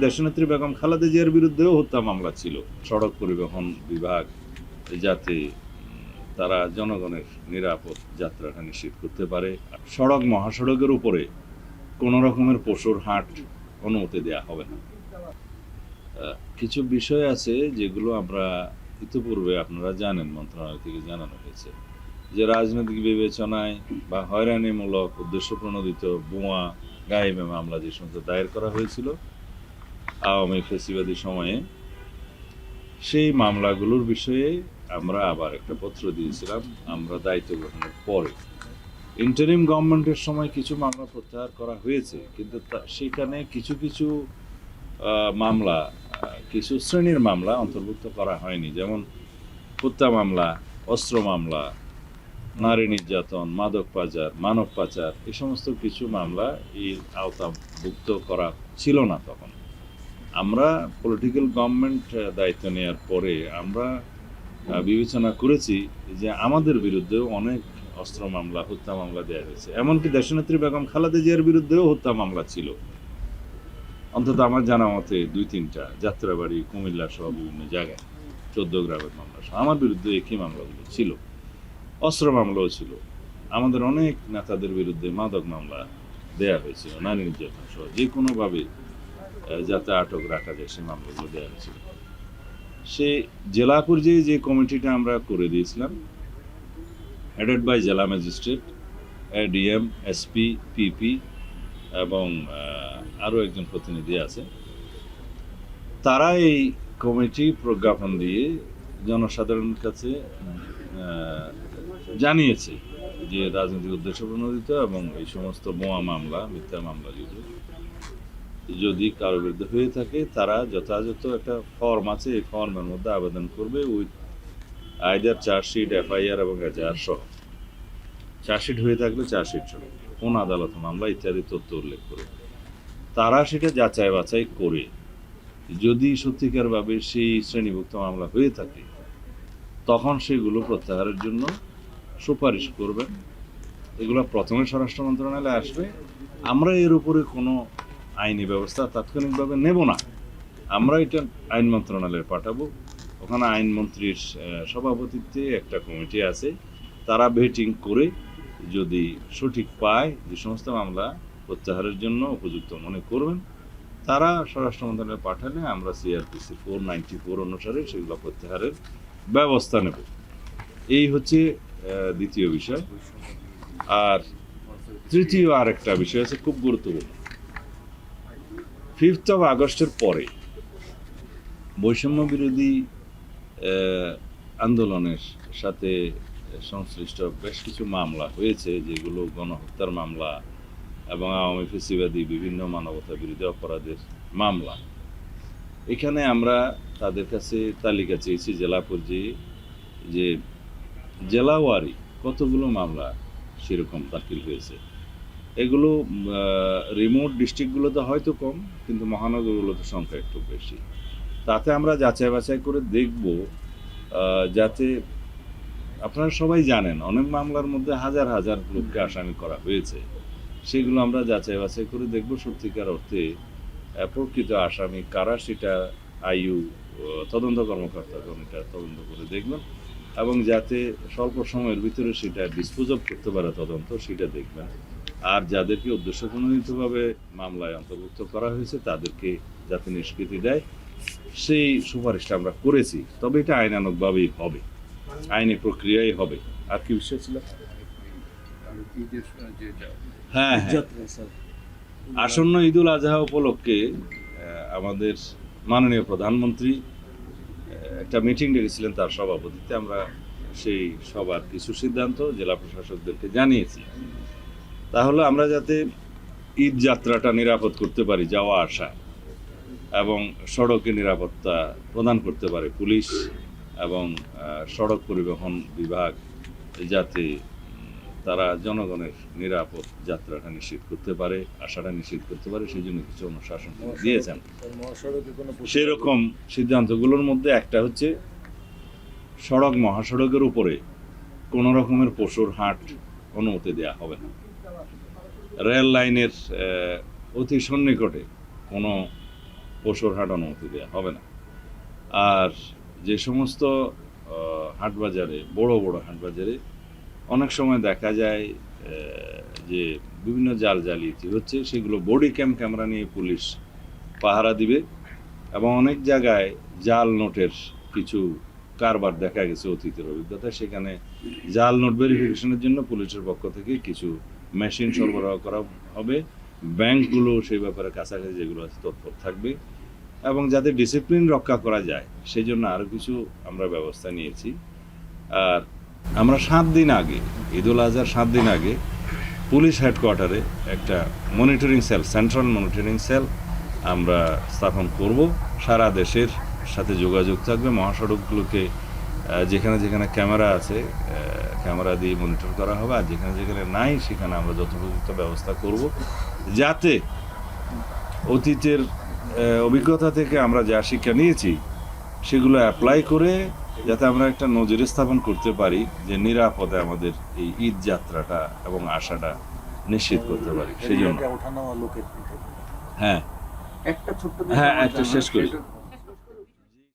দেশনেত্রী বেগম খালেদা জিয়ার বিরুদ্ধেও হত্যা মামলা ছিল। সড়ক পরিবহন বিভাগ যাতে তারা জনগণের নিরাপদ যাত্রাটা নিশ্চিত করতে পারে, সড়ক মহাসড়কের উপরে কোনো রকমের পশুর হাট অনুমতি দেওয়া হবে না। কিছু বিষয় আছে যেগুলো আমরা ইতিপূর্বে আপনারা জানেন, মন্ত্রণালয় থেকে জানানো হয়েছে যে রাজনৈতিক বিবেচনায় বা হয়রানিমূলক উদ্দেশ্য প্রণোদিত বোমা গায়েবে মামলা যে সমস্ত দায়ের করা হয়েছিল আওয়ামী ফেসিবাদী সময়ে, সেই মামলাগুলোর বিষয়ে আমরা আবার একটা পত্র দিয়েছিলাম। আমরা দায়িত্ব গ্রহণের পরে ইন্টারিম গভর্নমেন্টের সময় কিছু মামলা প্রত্যাহার করা হয়েছে, কিন্তু সেখানে কিছু কিছু মামলা, কিছু শ্রেণীর মামলা অন্তর্ভুক্ত করা হয়নি, যেমন হত্যা মামলা, অস্ত্র মামলা, নারী নির্যাতন, মাদক পাচার, মানব পাচার, এই সমস্ত কিছু মামলা এই আওতাভুক্ত করা ছিল না তখন। আমরা পলিটিক্যাল গভর্নমেন্ট দায়িত্ব নেওয়ার পরে আমরা বিবেচনা করেছি যে আমাদের বিরুদ্ধেও অনেক অস্ত্র মামলা, হত্যা মামলা দেওয়া হয়েছে। এমনকি দেশনেত্রী বেগম খালেদা জিয়ার বিরুদ্ধেও হত্যা মামলা ছিল, অন্তত আমার জানা মতে 2-3টা, যাত্রাবাড়ি, কুমিল্লা সহ বিভিন্ন জায়গায় 14 গ্রামের মামলা সহ আমার বিরুদ্ধে একই মামলাগুলো ছিল। অস্ত্র মামলাও ছিল। আমাদের অনেক নেতাদের বিরুদ্ধে মাদক মামলা দেয়া হয়েছিল, নারী নির্যাতন সহ যে কোনোভাবে যাতে আটক রাখা যায় সেই মামলাগুলো দেওয়া হয়েছিল। সে জেলা পর্যায়ে যে কমিটিটা আমরা করে দিয়েছিলাম, হেডেড বাই জেলা ম্যাজিস্ট্রেট, ডিএম, এসপি, পিপি এবং আরও একজন প্রতিনিধি আছে, তারা এই কমিটি প্রজ্ঞাপন দিয়ে জনসাধারণের কাছে জানিয়েছে যে রাজনৈতিক উদ্দেশ্য প্রণোদিত এবং এই সমস্ত বোমা মামলা, মিথ্যা মামলা যদি কারোর বিরুদ্ধে হয়ে থাকে, তারা যথাযথ একটা ফর্ম আছে, এই ফর্মের মধ্যে আবেদন করবে উইথ আইদার চার্জশিট, এফআইআর এবং এজাহার সহ। চার্জশিট হয়ে থাকলে চার্জশিট সহ, কোন আদালত মামলা ইত্যাদি তথ্য উল্লেখ করে তারা সেটা যাচাই বাছাই করে যদি সত্যিকারভাবে সেই শ্রেণীভুক্ত মামলা হয়ে থাকে, তখন সেগুলো প্রত্যাহারের জন্য সুপারিশ করবেন। এগুলো প্রথমে স্বরাষ্ট্র মন্ত্রণালয়ে আসবে। আমরা এর উপরে কোনো আইনি ব্যবস্থা তাৎক্ষণিকভাবে নেব না, আমরা এটা আইন মন্ত্রণালয়ে পাঠাবো। ওখানে আইনমন্ত্রীর সভাপতিত্বে একটা কমিটি আছে, তারা ভেটিং করে যদি সঠিক পায় যে সমস্ত মামলা প্রত্যাহারের জন্য উপযুক্ত মনে করবেন, তারা স্বরাষ্ট্র মন্ত্রণালয়ে পাঠালে আমরা সিআরপিসি 494 অনুসারে সেগুলো প্রত্যাহারের ব্যবস্থা নেব। এই হচ্ছে দ্বিতীয় বিষয়। আর তৃতীয় আরেকটা বিষয় আছে খুব গুরুত্বপূর্ণ। 5th of আগস্টের পরে বৈষম্য বিরোধী আন্দোলনের সাথে সংশ্লিষ্ট বেশ কিছু মামলা হয়েছে, যেগুলো গণহত্যার মামলা এবং আওয়ামী ফেসিবাদী বিভিন্ন মানবতা বিরোধী অপরাধের মামলা। এখানে আমরা তাদের কাছে তালিকা চেয়েছি জেলা পর্যায়ে, যে জেলাওয়ারি কতগুলো মামলা সেরকম দাখিল হয়েছে। এগুলো রিমোট ডিস্ট্রিক্টগুলোতে হয়তো কম, কিন্তু মহানগরগুলোতে সংখ্যা একটু বেশি। তাতে আমরা যাচাই বাছাই করে দেখব, যাতে আপনারা সবাই জানেন অনেক মামলার মধ্যে হাজার হাজার লোককে আসামি করা হয়েছে, সেগুলো আমরা যাচাই বাছাই করে দেখব সত্যিকার অর্থে প্রকৃত আসামি কারা, সেটা আইইউ তদন্ত কর্মকর্তাগণ এটা তদন্ত করে দেখবেন, এবং যাতে স্বল্প সময়ের ভিতরে সেটা ডিসপোজ অফ করতে পারে তদন্ত, সেটা দেখবেন। আর যাদেরকে উদ্দেশ্যপ্রণোদিতভাবে মামলায় অন্তর্ভুক্ত করা হয়েছে তাদেরকে যাতে নিষ্কৃতি দেয়, সেই সুপারিশটা আমরা করেছি। তবে এটা আইনানুগভাবেই হবে, আইনি প্রক্রিয়াই হবে। আর কি বিষয় ছিল? হ্যাঁ, আসন্ন ঈদুল আজহা উপলক্ষে আমাদের মাননীয় প্রধানমন্ত্রী একটা মিটিং ডেকেছিলেন, তার সভাপতিত্বে আমরা সেই সবার কিছু সিদ্ধান্ত জেলা প্রশাসকদেরকে জানিয়েছি। তাহলে আমরা যাতে ঈদ যাত্রাটা নিরাপদ করতে পারি, যাওয়া আসা এবং সড়কে নিরাপত্তা প্রদান করতে পারে পুলিশ এবং সড়ক পরিবহন বিভাগ, যাতে তারা জনগণের নিরাপদ যাত্রাটা নিশ্চিত করতে পারে, আশাটা নিশ্চিত করতে পারে, সেই জন্য কিছু অনুশাসন দিয়েছেন। সেরকম সিদ্ধান্তগুলোর মধ্যে একটা হচ্ছে সড়ক মহাসড়কের উপরে কোনো রকমের পশুর হাট অনুমতি দেওয়া হবে না। রেল লাইনের অতি সন্নিকটে কোনো পশুর হাট অনুমতি দেওয়া হবে না। আর যে সমস্ত হাটবাজারে, বড় বড় হাটবাজারে অনেক সময় দেখা যায় যে বিভিন্ন জাল জালিয়াতি হচ্ছে, সেগুলো বডি ক্যামেরা নিয়ে পুলিশ পাহারা দিবে এবং অনেক জায়গায় জাল নোটের কিছু কারবার দেখা গেছে অতীতের অভিজ্ঞতা। সেখানে জাল নোট ভেরিফিকেশনের জন্য পুলিশের পক্ষ থেকে কিছু মেশিন সরবরাহ করা হবে। ব্যাংকগুলো সেই ব্যাপারে কাছাকাছি যেগুলো আছে তৎপর থাকবে এবং যাতে ডিসিপ্লিন রক্ষা করা যায় সেই জন্য আরও কিছু আমরা ব্যবস্থা নিয়েছি। আর আমরা 7 দিন আগে, ঈদুল আজহার 7 দিন আগে পুলিশ হেডকোয়ার্টারে একটা monitoring cell, central monitoring cell আমরা স্থাপন করব। সারা দেশের সাথে যোগাযোগ থাকবে, মহাসড়কগুলোকে যেখানে যেখানে ক্যামেরা আছে ক্যামেরা দিয়ে মনিটর করা হবে, আর যেখানে যেখানে নাই সেখানে আমরা যথোপযুক্ত ব্যবস্থা করব, যাতে অতীতের অভিজ্ঞতা থেকে আমরা যা শিক্ষা নিয়েছি সেগুলো অ্যাপ্লাই করে যাতে আমরা একটা নজির স্থাপন করতে পারি যে নিরাপদে আমাদের এই ঈদ যাত্রাটা এবং আশাটা নিশ্চিত করতে পারি। সেই জন্য ওঠানো লোকের হ্যাঁ একটা ছোট্ট একটা শেষ করি।